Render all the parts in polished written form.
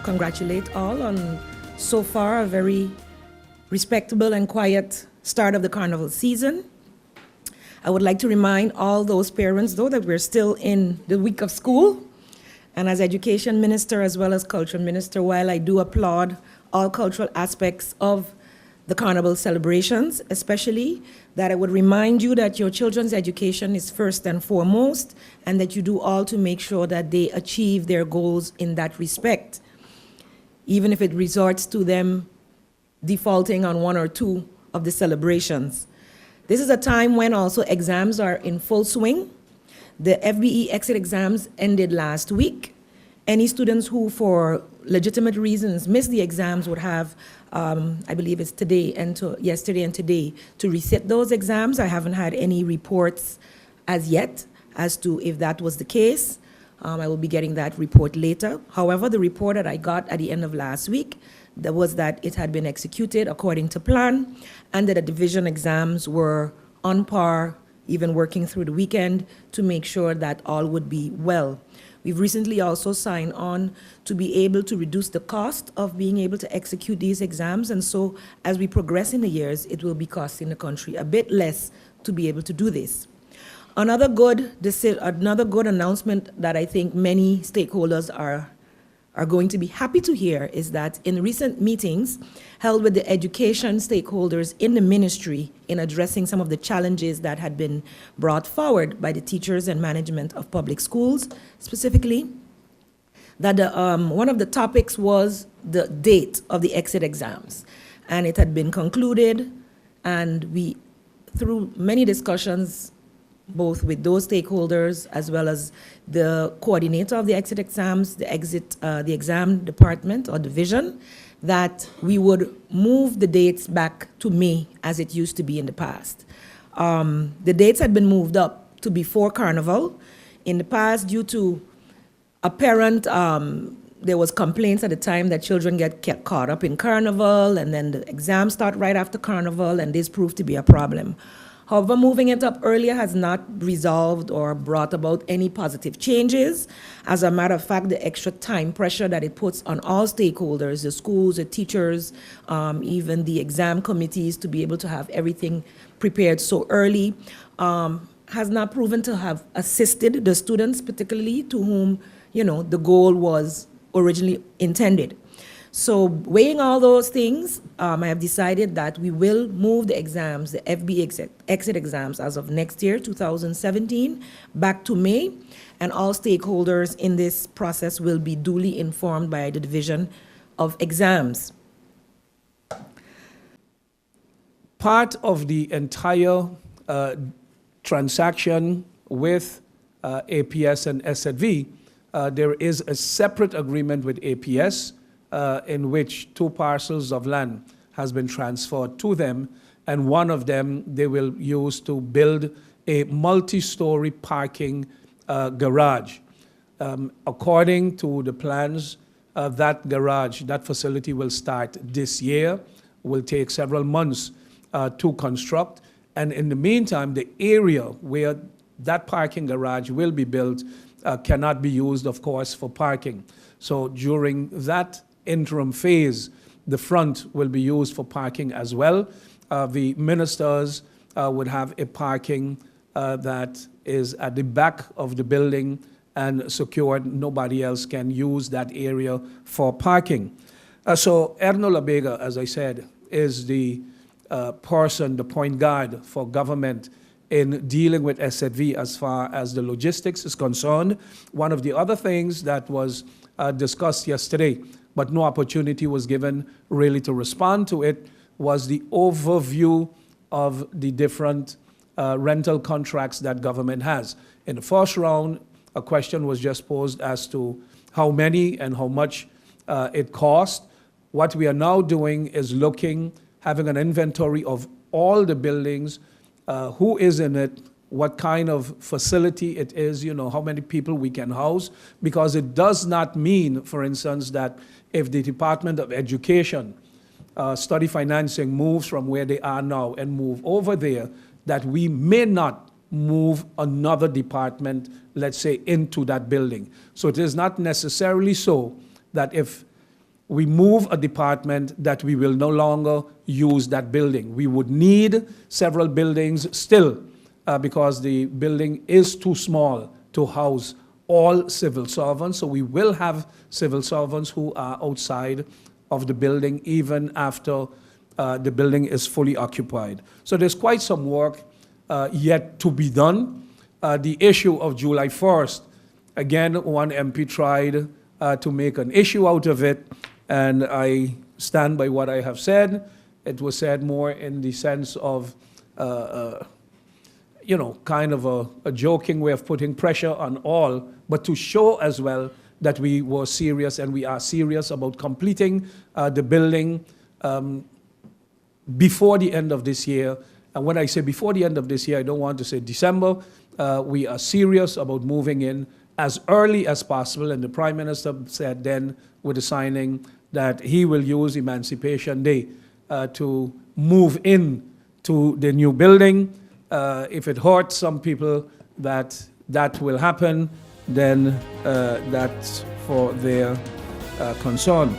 congratulate all on so far a very respectable and quiet start of the carnival season. I would like to remind all those parents, though, that we're still in the week of school. And as Education Minister as well as Culture Minister, while I do applaud all cultural aspects of the carnival celebrations, especially, that I would remind you that your children's education is first and foremost, and that you do all to make sure that they achieve their goals in that respect, even if it resorts to them defaulting on one or two of the celebrations. This is a time when also exams are in full swing. The FBE exit exams ended last week. Any students who, for legitimate reasons, missed the exams would have, I believe it's yesterday and today, to resit those exams. I haven't had any reports as yet as to if that was the case. I will be getting that report later. However, the report that I got at the end of last week was that it had been executed according to plan, and that the division exams were on par, even working through the weekend to make sure that all would be well. We've recently also signed on to be able to reduce the cost of being able to execute these exams, and so as we progress in the years, it will be costing the country a bit less to be able to do this. Another good announcement that I think many stakeholders are going to be happy to hear is that in recent meetings held with the education stakeholders in the ministry in addressing some of the challenges that had been brought forward by the teachers and management of public schools, specifically, that one of the topics was the date of the exit exams. And it had been concluded, and we, through many discussions, both with those stakeholders as well as the coordinator of the exit exams, the exam department or division, that we would move the dates back to May as it used to be in the past. The dates had been moved up to before Carnival. In the past, due to apparent, there was complaints at the time that children get caught up in Carnival, and then the exams start right after Carnival, and this proved to be a problem. However, moving it up earlier has not resolved or brought about any positive changes. As a matter of fact, the extra time pressure that it puts on all stakeholders, the schools, the teachers, even the exam committees, to be able to have everything prepared so early, has not proven to have assisted the students, particularly to whom, the goal was originally intended. So weighing all those things, I have decided that we will move the exams, the FB exit exams as of next year, 2017, back to May, and all stakeholders in this process will be duly informed by the Division of Exams. Part of the entire transaction with APS and SZV, there is a separate agreement with APS in which 2 parcels of land has been transferred to them, and one of them they will use to build a multi-story parking garage. According to the plans, that facility will start this year, will take several months to construct, and in the meantime, the area where that parking garage will be built cannot be used, of course, for parking. So during that interim phase, the front will be used for parking as well. The ministers would have a parking that is at the back of the building and secured. Nobody else can use that area for parking. So Erno Labega, as I said, is the person, the point guard for government in dealing with SZV as far as the logistics is concerned. One of the other things that was discussed yesterday, but no opportunity was given really to respond to it, was the overview of the different rental contracts that government has. In the first round, a question was just posed as to how many and how much it cost. What we are now doing is having an inventory of all the buildings, who is in it, what kind of facility it is, how many people we can house, because it does not mean, for instance, that if the Department of Education study financing moves from where they are now and move over there, that we may not move another department, let's say, into that building. So it is not necessarily so that if we move a department that we will no longer use that building. We would need several buildings still because the building is too small to house all civil servants. So we will have civil servants who are outside of the building even after the building is fully occupied. So there's quite some work yet to be done. The issue of July 1st, again, one MP tried to make an issue out of it, and I stand by what I have said. It was said more in the sense of, kind of a joking way of putting pressure on all, but to show as well that we were serious and we are serious about completing the building before the end of this year. And when I say before the end of this year, I don't want to say December. We are serious about moving in as early as possible. And the Prime Minister said then with the signing that he will use Emancipation Day to move in to the new building. If it hurts some people that will happen, then that's for their concern.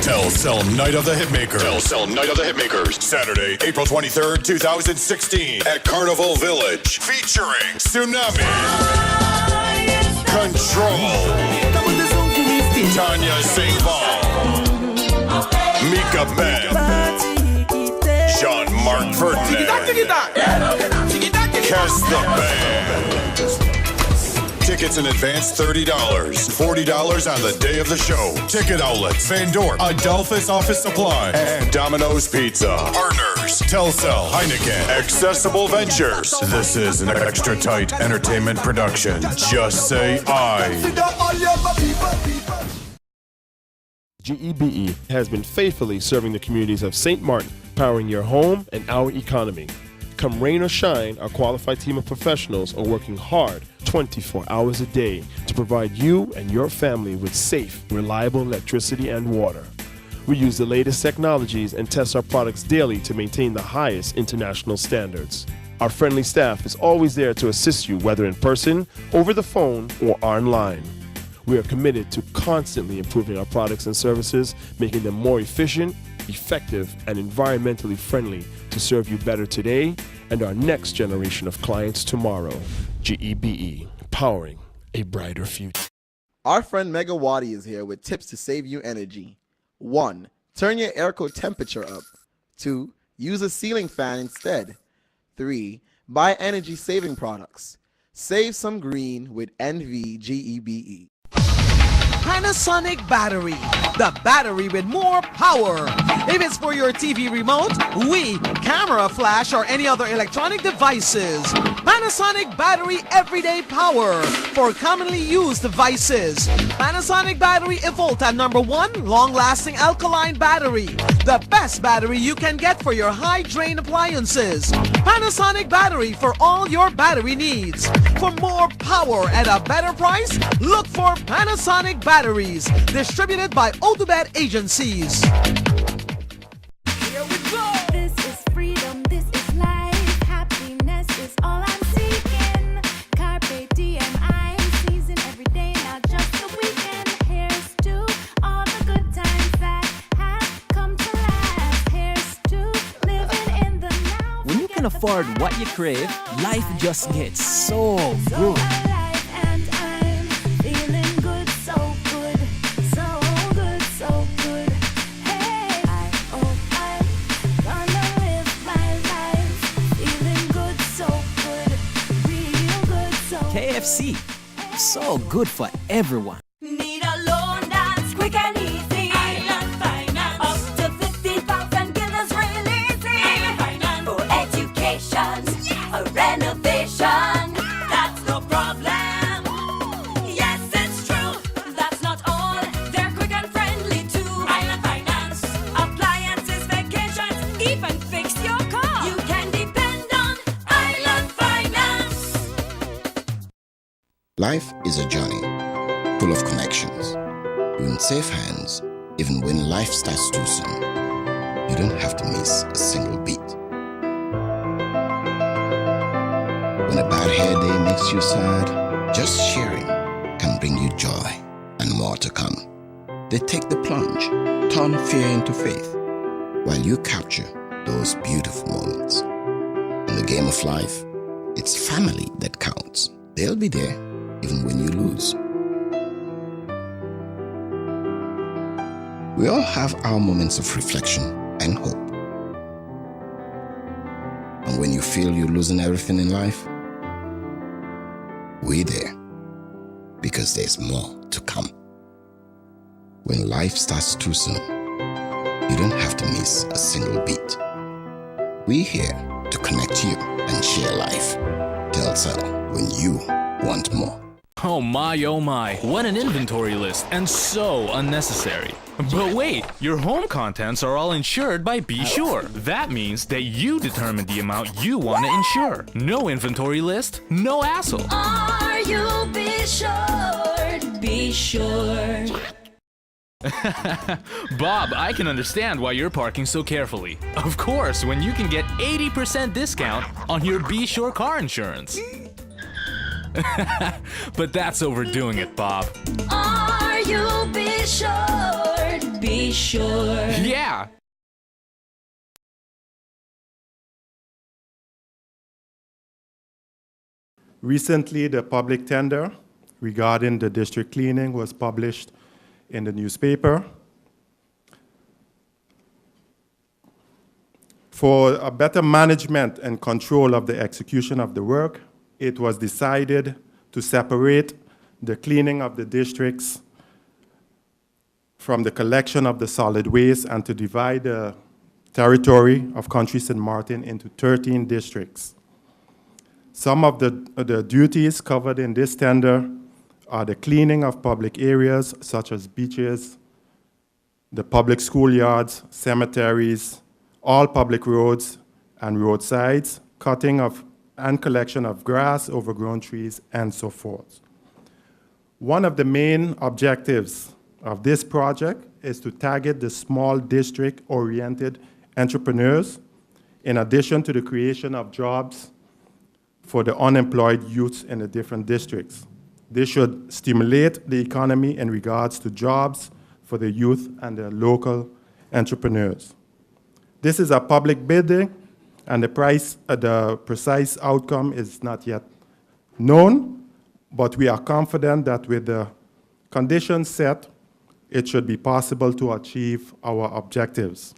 Telcel Night of the Hitmakers. Telcel Night of the Hitmakers. Saturday, April 23rd, 2016 at Carnival Village. Featuring Tsunami. Control. Tanya Singh-Val. Mika Ben. Jean-Marc Ferdinand. Kes the Band. Tickets in advance $30, $40 on the day of the show. Ticket outlets, Van Dorp, Adolphus Office Supply, and Domino's Pizza. Partners, Telcel, Heineken, Accessible Ventures. This is an extra tight entertainment production. Just say I. GEBE has been faithfully serving the communities of St. Martin, powering your home and our economy. Come rain or shine, our qualified team of professionals are working hard 24 hours a day to provide you and your family with safe, reliable electricity and water. We use the latest technologies and test our products daily to maintain the highest international standards. Our friendly staff is always there to assist you, whether in person, over the phone, or online. We are committed to constantly improving our products and services, making them more efficient, effective, and environmentally friendly to serve you better today and our next generation of clients tomorrow. GEBE, powering a brighter future. Our friend Megawati is here with tips to save you energy. 1. Turn your airco temperature up. 2. Use a ceiling fan instead. 3. Buy energy-saving products. Save some green with NVGEBE. Panasonic battery, the battery with more power. If it's for your TV remote, Wii, camera, flash, or any other electronic devices, Panasonic battery everyday power for commonly used devices. Panasonic battery Evolta #1 long-lasting alkaline battery, the best battery you can get for your high-drain appliances. Panasonic battery for all your battery needs. For more power at a better price, look for Panasonic batteries, distributed by Odubet Agencies. Here we go. This is freedom, this is life. Happiness is all I'm seeking. Carpe diem, I'm seizing every day, not just the weekend. Here's to all the good times that have come to last. Here's to living in the now. When you can afford what you crave, life just gets so good. KFC, so good for everyone. Need a loan that's quick and easy. Island Finance. Up to 50,000 guineas real easy. Island Finance. For education, a renovation. That's no problem. Yes, it's true. That's not all. They're quick and friendly too. Island Finance. Appliances, vacations, even fix your car. You can depend on Island Finance. Life is a journey, full of connections. You're in safe hands, even when life starts too soon. You don't have to miss a single beat. When a bad hair day makes you sad, just sharing can bring you joy and more to come. They take the plunge, turn fear into faith, while you capture those beautiful moments. In the game of life, it's family that counts. They'll be there even when you lose. We all have our moments of reflection and hope. And when you feel you're losing everything in life, we're there because there's more to come. When life starts too soon, you don't have to miss a single beat. We're here to connect you and share life. Telcel, when you want more. Oh my, what an inventory list, and so unnecessary. But wait, your home contents are all insured by Be Sure. That means that you determine the amount you want to insure. No inventory list, no hassle. Are you be sure? Be sure. Bob, I can understand why you're parking so carefully. Of course, when you can get 80% discount on your Be Sure car insurance. But that's overdoing it, Bob. Are you be sure? Be sure. Yeah! Recently, the public tender regarding the district cleaning was published in the newspaper. For a better management and control of the execution of the work, it was decided to separate the cleaning of the districts from the collection of the solid waste and to divide the territory of Country St. Martin into 13 districts. Some of the duties covered in this tender are the cleaning of public areas such as beaches, the public schoolyards, cemeteries, all public roads and roadsides, cutting of and collection of grass, overgrown trees, and so forth. One of the main objectives of this project is to target the small district-oriented entrepreneurs, in addition to the creation of jobs for the unemployed youths in the different districts. This should stimulate the economy in regards to jobs for the youth and the local entrepreneurs. This is a public bidding, and the precise outcome is not yet known, but we are confident that with the conditions set, it should be possible to achieve our objectives.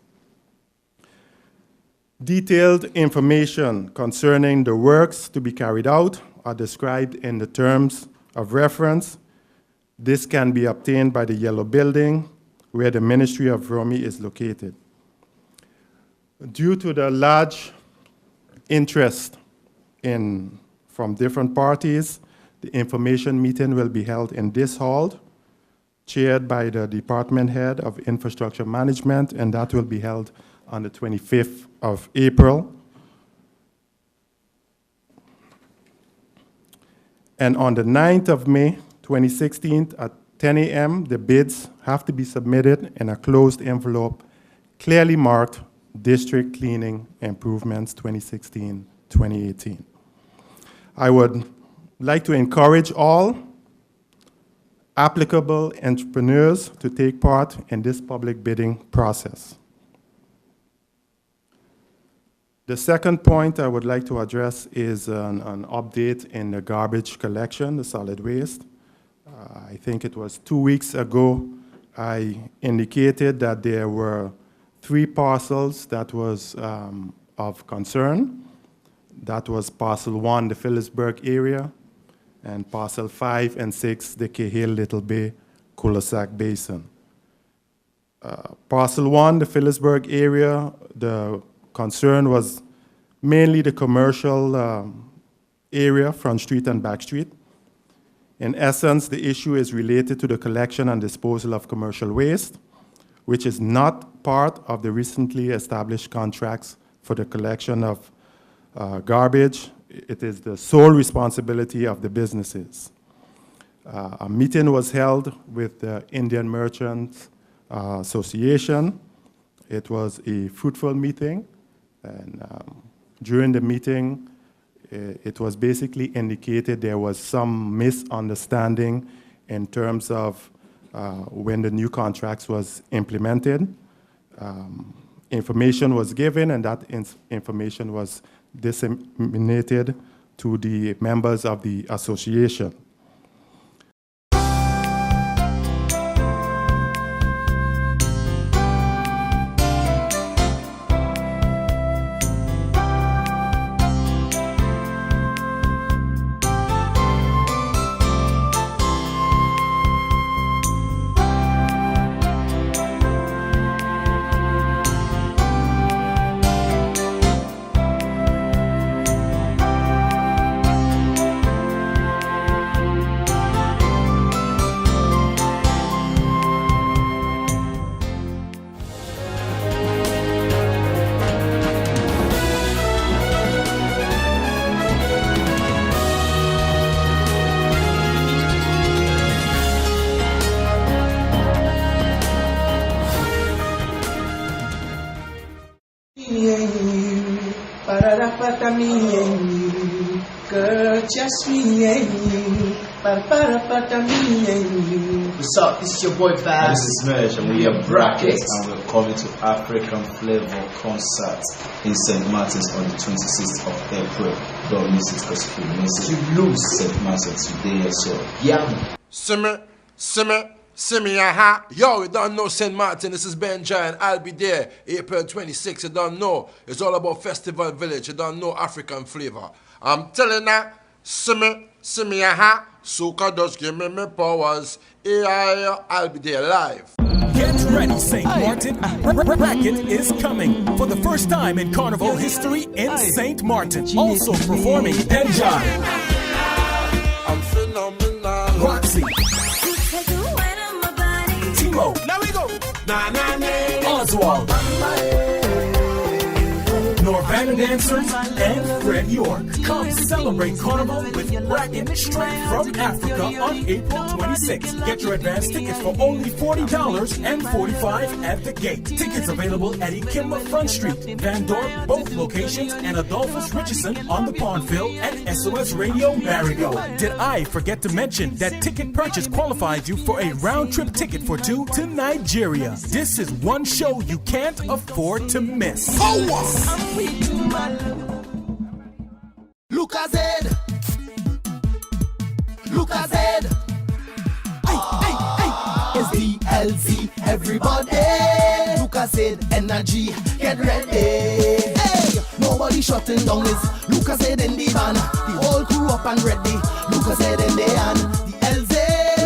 Detailed information concerning the works to be carried out are described in the terms of reference. This can be obtained by the yellow building where the Ministry of Romy is located. Due to the large interest from different parties, the information meeting will be held in this hall, chaired by the Department Head of Infrastructure Management, and that will be held on the 25th of April. And on the 9th of May, 2016, at 10 a.m., the bids have to be submitted in a closed envelope, clearly marked District Cleaning Improvements 2016-2018. I would like to encourage all applicable entrepreneurs to take part in this public bidding process. The second point I would like to address is an update in the garbage collection, the solid waste. I think it was 2 weeks ago, I indicated that there were 3 parcels that was of concern. That was parcel 1, the Phillipsburg area, and parcel 5 and 6, the Cahill Little Bay cul-de-sac basin. Parcel 1, the Phillipsburg area, the concern was mainly the commercial area, Front Street and Back Street. In essence, the issue is related to the collection and disposal of commercial waste, which is not part of the recently established contracts for the collection of garbage. It is the sole responsibility of the businesses. A meeting was held with the Indian Merchants Association. It was a fruitful meeting, and during the meeting, it was basically indicated there was some misunderstanding in terms of when the new contracts was implemented. Information was given, and that information was disseminated to the members of the association. Girl, just me and you. What's up? This is your boy Fab. This is Merge, and we are Brackets, and we're coming to African Flavor Concert in St. Martin's on the 26th of April. Don't miss it because you miss it. You lose St. Martin's today, so yeah. Simmy, aha. Yo, you don't know St. Martin. This is Ben Giant. I'll be there April 26th. You don't know. It's all about Festival Village. You don't know African Flavor. I'm telling you, Simmy, aha. Soca does give me powers. I'll be there live. Get ready, St. Martin. Bracket is coming for the first time in Carnival history in St. Martin. Also performing Ben Giant, I'm phenomenal. Roxy, Timo, Now we go. Oswald, Norvan Dancers, and Fred York. Come celebrate Carnival with Bracket straight from Africa on April 26th. Get your advance tickets for only $40 and $45 at the gate. Tickets available at Ikimba Front Street, Van Dorp, both locations, and Adolphus Richardson on the Pondville and SOS Radio Marigot. Did I forget to mention that ticket purchase qualifies you for a round-trip ticket for two to Nigeria? This is one show you can't afford to miss. Lucas-Ed. It's DLZ, everybody. Lucas-Ed energy, get ready. Hey, nobody shutting down this. Lucas-Ed in the van, the whole crew up and ready. Lucas-Ed in the hand, DLZ.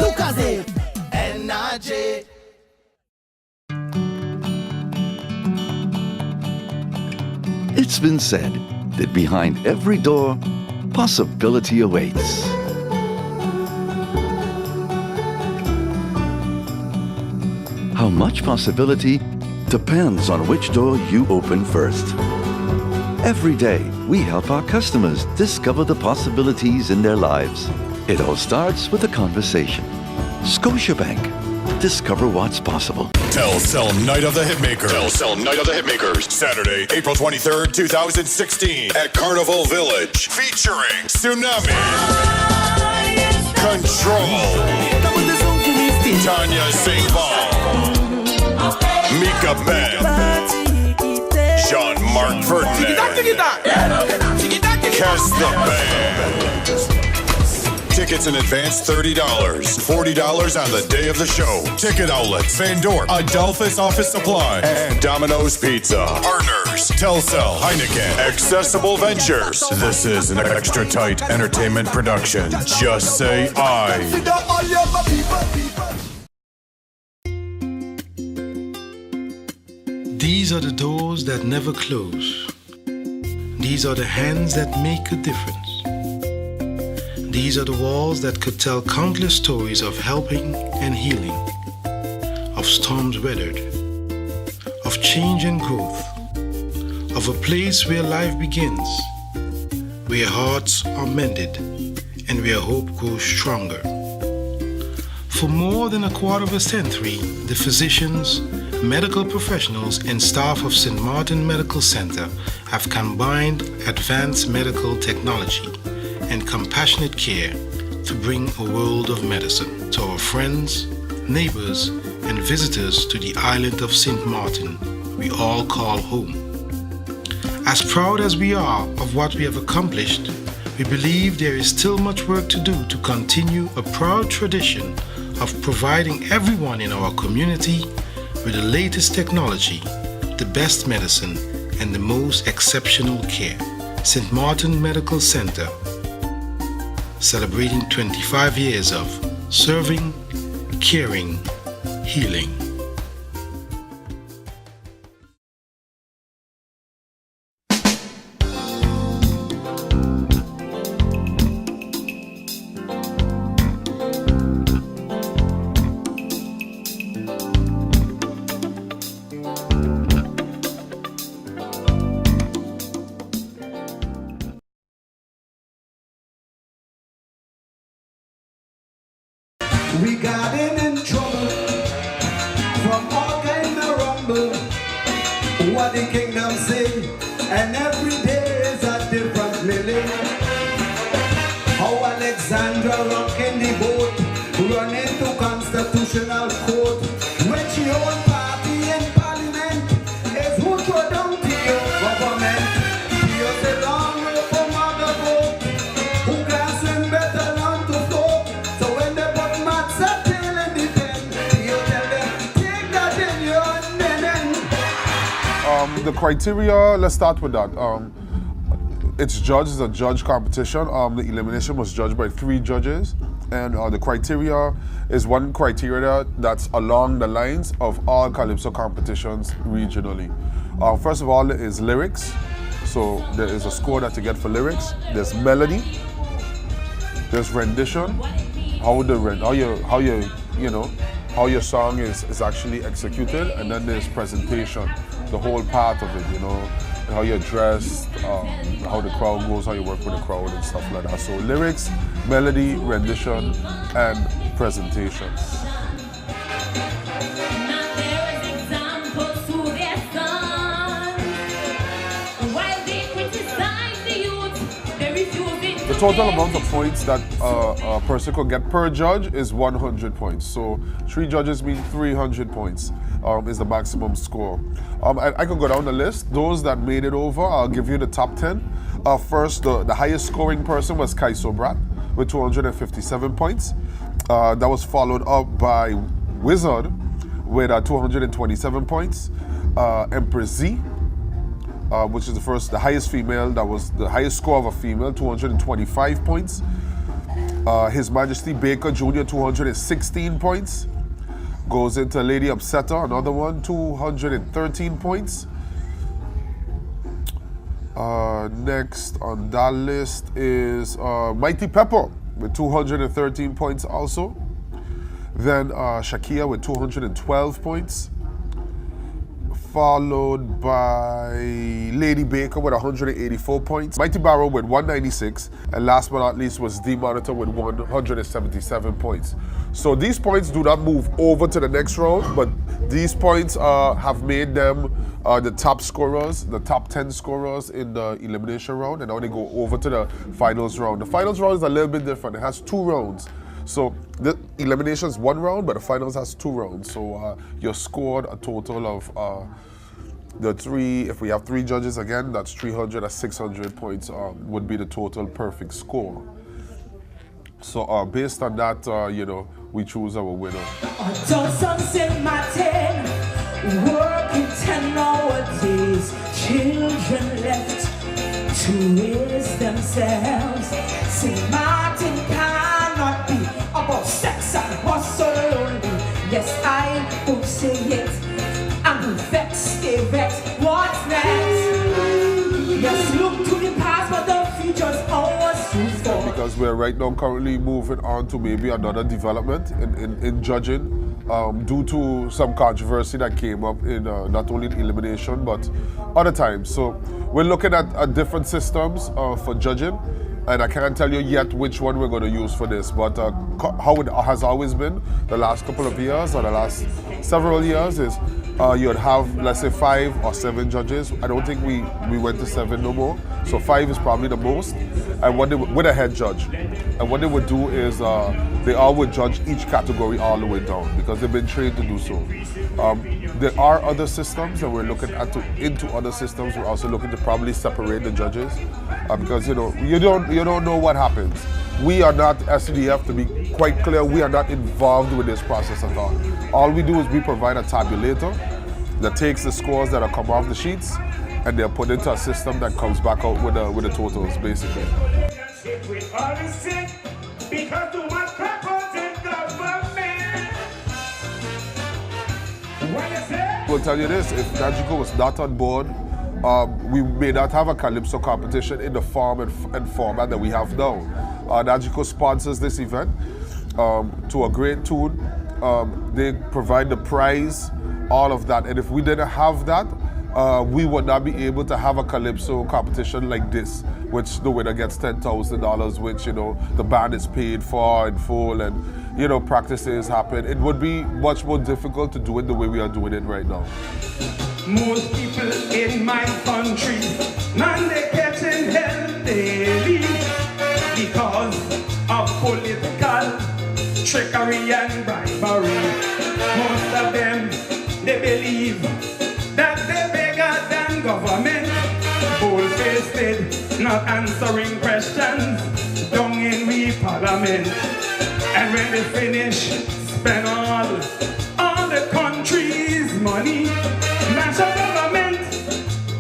Lucas-Ed energy. It's been said that behind every door, possibility awaits. How much possibility depends on which door you open first. Every day, we help our customers discover the possibilities in their lives. It all starts with a conversation. Scotiabank. Discover what's possible. Telcel Night of the Hitmakers. Telcel Night of the Hitmakers. Saturday, April 23rd, 2016 at Carnival Village. Featuring Tsunami. Control. Tanya St. Paul. Mika Ben. Jean-Marc Ferdinand. Kes the Band. Tickets in advance $30, $40 on the day of the show. Ticket outlets, Van Dorp, Adolphus Office Supply, and Domino's Pizza. Partners, Telcel, Heineken, Accessible Ventures. This is an extra tight entertainment production. Just say I. These are the doors that never close. These are the hands that make a difference. These are the walls that could tell countless stories of helping and healing, of storms weathered, of change and growth, of a place where life begins, where hearts are mended, and where hope grows stronger. For more than a quarter of a century, the physicians, medical professionals, and staff of St. Martin Medical Center have combined advanced medical technology and compassionate care to bring a world of medicine to our friends, neighbors, and visitors to the island of St. Martin we all call home. As proud as we are of what we have accomplished, we believe there is still much work to do to continue a proud tradition of providing everyone in our community with the latest technology, the best medicine, and the most exceptional care. St. Martin Medical Center, celebrating 25 years of serving, caring, healing. We got in trouble from all kind of rumble. What the kingdom say, and every day is a different lily. How Alexandra rocking the boat, running to constitutional court. When she own party in parliament, is who throw down to your government. You're the long way from other vote, who can swim better than to float. So when they put mats up tail in the pen, you tell them, take that in your nene. The criteria, let's start with that. It's judged, it's a judge competition. The elimination was judged by 3 judges. And the criteria is one criteria that's along the lines of all Calypso competitions regionally. First of all, is lyrics. So there is a score that you get for lyrics. There's melody. There's rendition. How your song is actually executed, and then there's presentation, the whole part of it, how you're dressed, how the crowd goes, how you work with the crowd and stuff like that. So lyrics, melody, rendition, and presentation. The total amount of points that a person could get per judge is 100 points. So 3 judges mean 300 points is the maximum score. I could go down the list. Those that made it over, I'll give you the top 10. First, the highest scoring person was Kaiso Brat with 257 points. That was followed up by Wizard with 227 points. Empress Z, which is the highest female, that was the highest score of a female, 225 points. His Majesty Baker Jr., 216 points. Goes into Lady Upsetter, another one, 213 points. Next on that list is Mighty Pepper with 213 points also. Then Shakia with 212 points. Followed by Lady Baker with 184 points, Mighty Barrow with 196, and last but not least was D Monitor with 177 points. So these points do not move over to the next round, but these points have made them the top scorers, the top 10 scorers in the elimination round, and now they go over to the finals round. The finals round is a little bit different. It has 2 rounds. So the elimination is 1 round, but the finals has 2 rounds. So you're scored a total of if we have 3 judges again, that's 300 or 600 points would be the total perfect score. So based on that, we choose our winner. Working 10 nowadays, children left to raise themselves. St. Martin cannot be about sex and hustle only. Yes, I would say it. I'm vexed, stay vexed. What's next? Yes, look to the past, but the future's always used for. Because we're right now currently moving on to maybe another development in judging. Due to some controversy that came up in not only the elimination but other times. So we're looking at different systems for judging, and I can't tell you yet which one we're going to use for this, but how it has always been the last couple of years or the last several years is you'd have, let's say, 5 or 7 judges. I don't think we went to 7 no more, so 5 is probably the most, and with a head judge. And what they would do is they all would judge each category all the way down because they've been trained to do so. There are other systems that we're looking into other systems. We're also looking to probably separate the judges because you don't know what happens. We are not SDF, to be quite clear. We are not involved with this process at all. All we do is we provide a tabulator that takes the scores that are come off the sheets and they're put into a system that comes back out with the totals, basically. We'll tell you this, if Najiko was not on board, we may not have a Calypso competition in the form and format that we have now. Najiko sponsors this event to a great tune. They provide the prize, all of that. And if we didn't have that, we would not be able to have a Calypso competition like this, which the winner gets $10,000, which, the band is paid for in full and, practices happen. It would be much more difficult to do it the way we are doing it right now. Most people in my country, man, they getting hell daily because of political trickery and bribery. Most of them, they believe that they're bigger than government. Bull-faced, not answering questions down in we parliament. And when they finish, spend all the country's money, mash up government,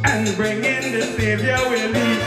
and bring in the savior will leave.